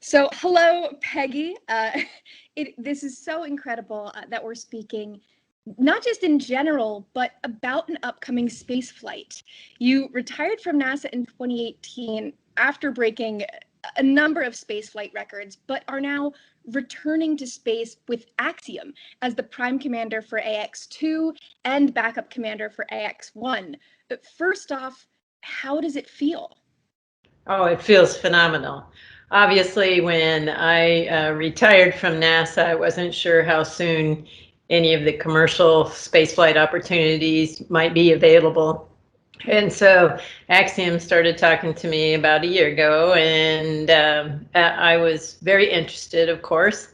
So, hello, Peggy. This is so incredible that we're speaking, not just in general, but about an upcoming space flight. You retired from NASA in 2018 after breaking a number of space flight records, but are now returning to space with Axiom as the prime commander for AX2 and backup commander for AX1. First off, how does it feel? Oh, it feels phenomenal. Obviously, when I retired from NASA, I wasn't sure how soon any of the commercial spaceflight opportunities might be available. And so Axiom started talking to me about a year ago, and I was very interested, of course,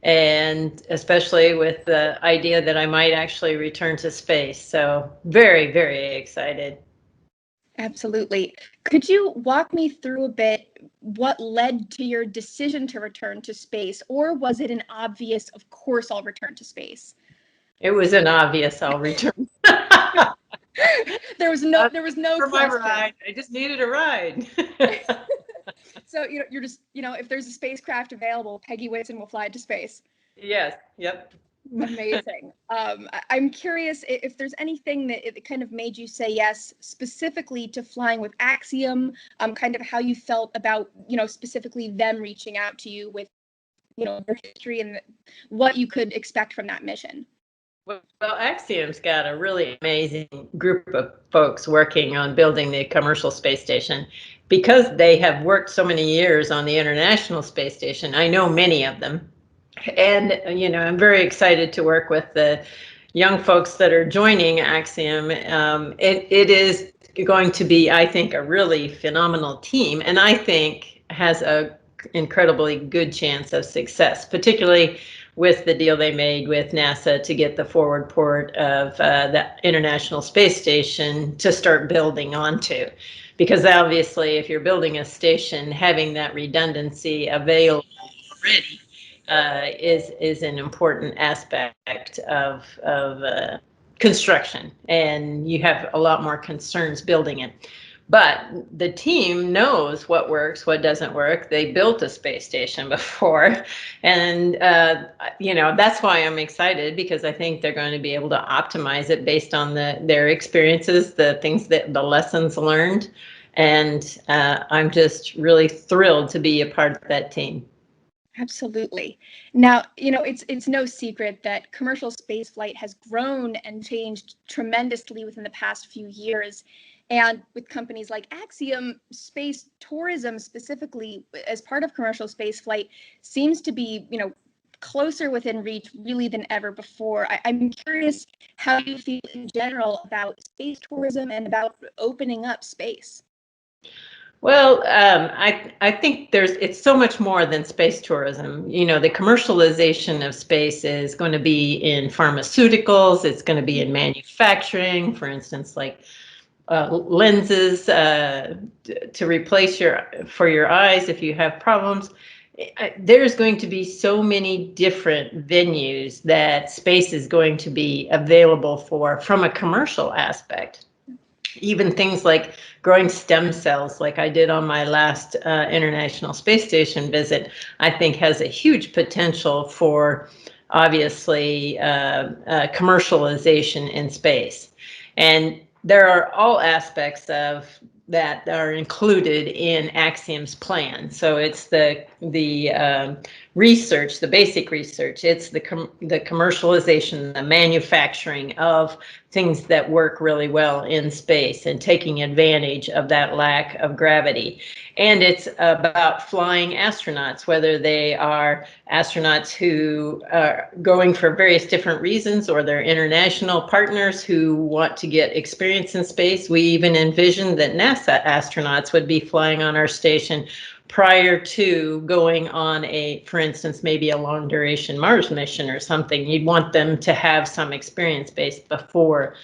and especially with the idea that I might actually return to space. So very, very excited. Absolutely. Could you walk me through a bit what led to your decision to return to space, or was it an obvious, of course, I'll return to space? It was an obvious I'll return. There was no For my question. ride. I just needed a ride. So, you're just, if there's a spacecraft available, Peggy Whitson will fly to space. Yes. Yep. Amazing. I'm curious if there's anything that it kind of made you say yes, specifically to flying with Axiom, kind of how you felt about, specifically them reaching out to you with, their history and what you could expect from that mission. Well, Axiom's got a really amazing group of folks working on building the commercial space station. Because they have worked so many years on the International Space Station, I know many of them. And, I'm very excited to work with the young folks that are joining Axiom. It is going to be, I think, a really phenomenal team, and I think has a incredibly good chance of success, particularly with the deal they made with NASA to get the forward port of the International Space Station to start building onto. Because obviously, if you're building a station, having that redundancy available already is an important aspect of construction, and you have a lot more concerns building it. But the team knows what works, what doesn't work. They built a space station before, and that's why I'm excited, because I think they're going to be able to optimize it based on their experiences, the lessons learned, and I'm just really thrilled to be a part of that team. Absolutely. Now, it's no secret that commercial spaceflight has grown and changed tremendously within the past few years. And with companies like Axiom, space tourism specifically as part of commercial spaceflight seems to be, closer within reach really than ever before. I'm curious how you feel in general about space tourism and about opening up space. Well, I think it's so much more than space tourism. The commercialization of space is going to be in pharmaceuticals. It's going to be in manufacturing, for instance, like lenses to replace for your eyes if you have problems. There's going to be so many different venues that space is going to be available for from a commercial aspect. Even things like growing stem cells, like I did on my last International Space Station visit, I think has a huge potential for, obviously, commercialization in space. And there are all aspects of that are included in Axiom's plan. So it's the research, the basic research. It's the commercialization, the manufacturing of things that work really well in space and taking advantage of that lack of gravity. And it's about flying astronauts, whether they are astronauts who are going for various different reasons, or they're international partners who want to get experience in space. We even envisioned that NASA astronauts would be flying on our station prior to going on for instance, maybe a long duration Mars mission or something. You'd want them to have some experience base before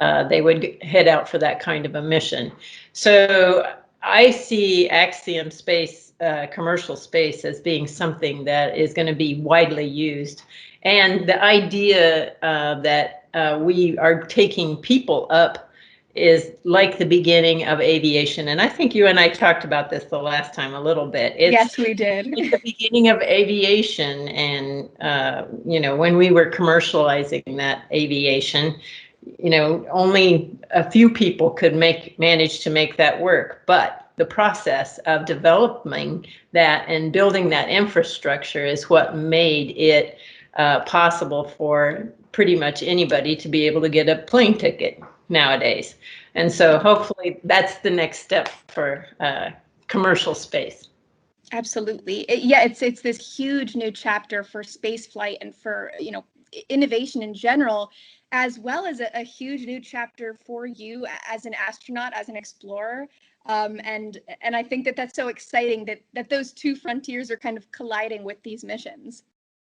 they would head out for that kind of a mission. So I see Axiom space, commercial space, as being something that is going to be widely used. And the idea that we are taking people up is like the beginning of aviation. And I think you and I talked about this the last time a little bit. It's Yes, we did. like the beginning of aviation. And, when we were commercializing that aviation, only a few people could manage to make that work. But the process of developing that and building that infrastructure is what made it possible for pretty much anybody to be able to get a plane ticket nowadays. And so hopefully that's the next step for commercial space. Absolutely. It's this huge new chapter for space flight and for, innovation in general, as well as a huge new chapter for you as an astronaut, as an explorer. And I think that that's so exciting that those two frontiers are kind of colliding with these missions.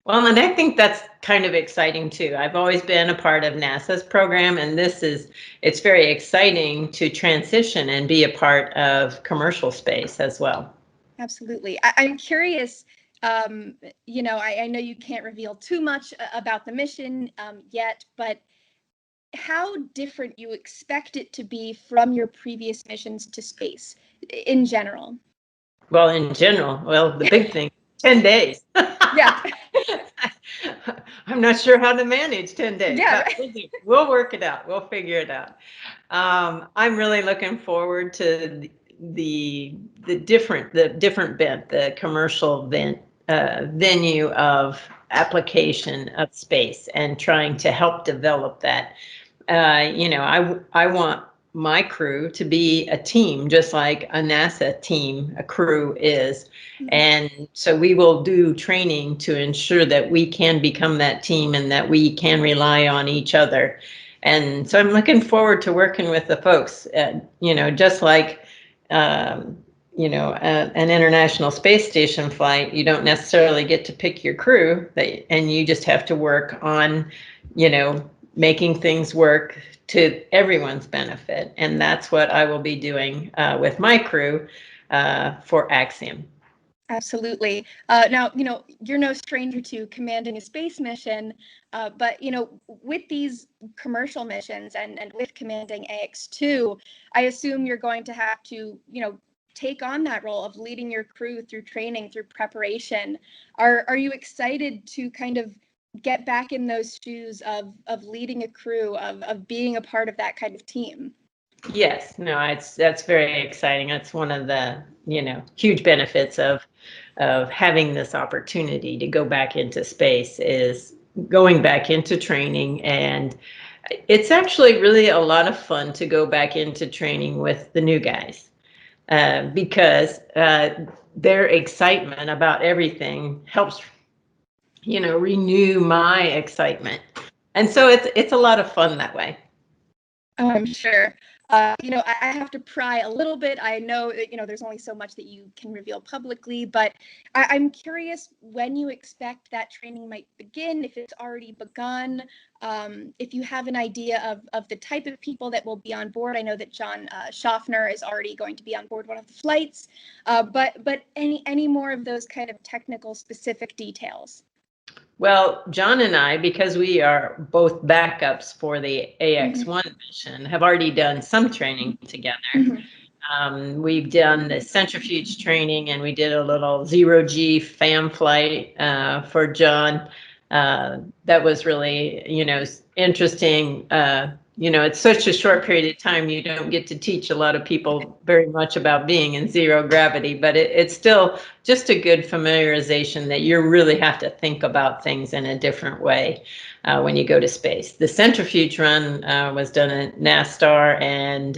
Well, and I think that's kind of exciting too. I've always been a part of NASA's program, and it's very exciting to transition and be a part of commercial space as well. Absolutely. I'm curious, I know you can't reveal too much about the mission yet, but how different you expect it to be from your previous missions to space in general? Well, in general, the big thing, 10 days. Yeah. I'm not sure how to manage 10 days, Yeah. but we'll work it out. We'll figure it out. I'm really looking forward to the different bent, the commercial venue of application of space and trying to help develop that. I want my crew to be a team, just like a NASA team, a crew is. Mhm. And so we will do training to ensure that we can become that team and that we can rely on each other. And so I'm looking forward to working with the folks, just like, an International Space Station flight, you don't necessarily get to pick your crew, and you just have to work on, making things work to everyone's benefit. And that's what I will be doing with my crew for Axiom. Absolutely. Now, you're no stranger to commanding a space mission, but, with these commercial missions and with commanding AX2, I assume you're going to have to, take on that role of leading your crew through training, through preparation. Are you excited to kind of get back in those shoes of leading a crew, of being a part of that kind of team? Yes, no, that's very exciting. That's one of the, huge benefits of having this opportunity to go back into space is going back into training. And it's actually really a lot of fun to go back into training with the new guys because their excitement about everything helps, renew my excitement. And so it's a lot of fun that way. Oh, I'm sure. I have to pry a little bit. I know that, there's only so much that you can reveal publicly, but I'm curious when you expect that training might begin, if it's already begun, if you have an idea of the type of people that will be on board. I know that John Schaffner is already going to be on board one of the flights, but any more of those kind of technical specific details? Well, John and I, because we are both backups for the AX1 mission, have already done some training together. We've done the centrifuge training, and we did a little zero-G FAM flight for John. That was really, interesting. It's such a short period of time. You don't get to teach a lot of people very much about being in zero gravity, but it's still just a good familiarization that you really have to think about things in a different way when you go to space. The centrifuge run was done at NASTAR and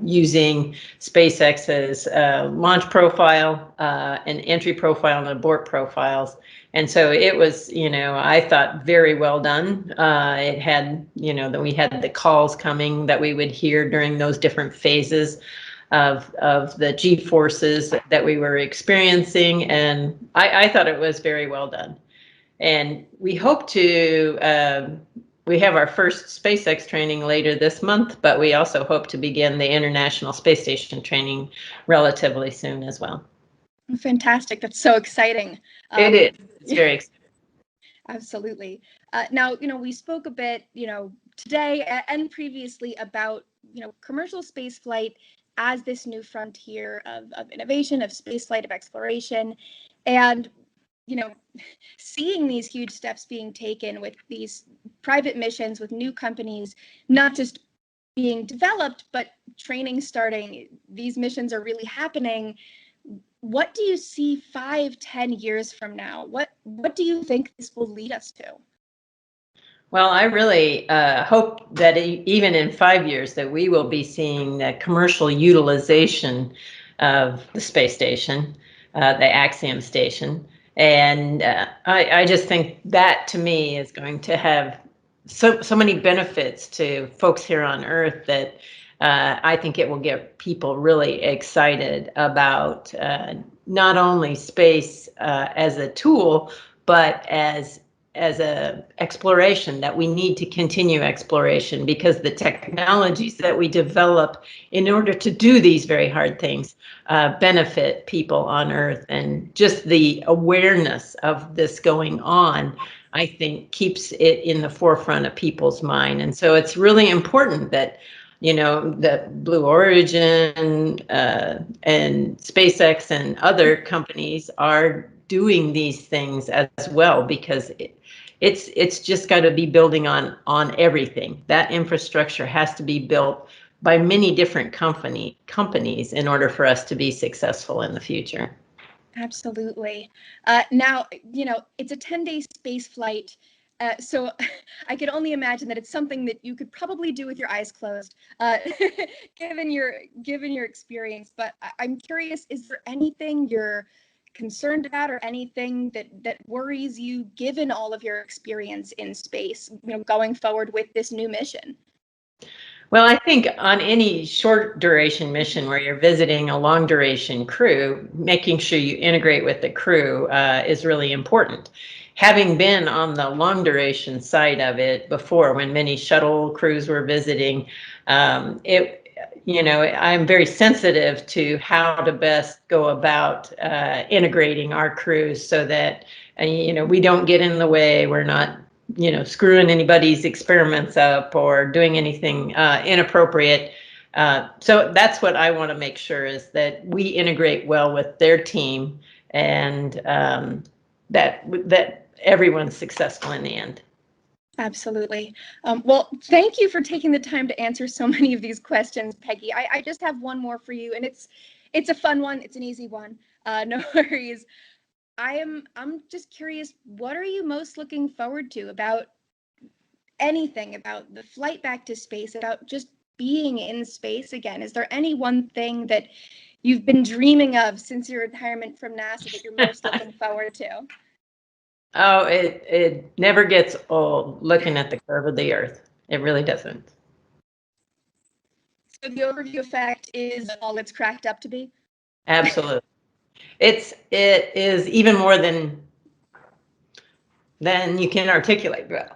using SpaceX's launch profile, and entry profile and abort profiles. And so it was, I thought very well done. It had, that we had the calls coming that we would hear during those different phases of the G forces that we were experiencing. And I thought it was very well done. And we hope to, we have our first SpaceX training later this month, but we also hope to begin the International Space Station training relatively soon as well. Fantastic. That's so exciting. It is. It's very exciting. Absolutely. Now, we spoke a bit, today and previously about commercial space flight as this new frontier of innovation, of space flight, of exploration, and seeing these huge steps being taken with these private missions, with new companies, not just being developed, but training starting. These missions are really happening. What do you see 5-10 years from now? What do you think this will lead us to? Well, I really hope that even in 5 years that we will be seeing the commercial utilization of the space station, the Axiom station. And I just think that, to me, is going to have so many benefits to folks here on Earth that I think it will get people really excited about not only space as a tool, but as a exploration, that we need to continue exploration, because the technologies that we develop in order to do these very hard things benefit people on Earth. And just the awareness of this going on, I think, keeps it in the forefront of people's mind. And so it's really important that that Blue Origin and SpaceX and other companies are doing these things as well, because it's just got to be building on everything. That infrastructure has to be built by many different companies in order for us to be successful in the future. Absolutely. Now, it's a 10-day space flight. So I could only imagine that it's something that you could probably do with your eyes closed, given your experience. But I'm curious, is there anything you're concerned about, or anything that worries you, given all of your experience in space, going forward with this new mission? Well, I think on any short duration mission where you're visiting a long duration crew, making sure you integrate with the crew is really important. Having been on the long duration side of it before, when many shuttle crews were visiting, I'm very sensitive to how to best go about integrating our crews so that we don't get in the way. We're not screwing anybody's experiments up or doing anything inappropriate. So that's what I want to make sure, is that we integrate well with their team, and that everyone's successful in the end. Absolutely. Well, thank you for taking the time to answer so many of these questions, Peggy. I just have one more for you, and it's a fun one. It's an easy one. No worries. I'm just curious, what are you most looking forward to about anything, about the flight back to space, about just being in space again? Is there any one thing that you've been dreaming of since your retirement from NASA that you're most looking forward to? Oh, it never gets old looking at the curve of the Earth. It really doesn't. So the overview effect is all it's cracked up to be? Absolutely. It is even more than you can articulate well.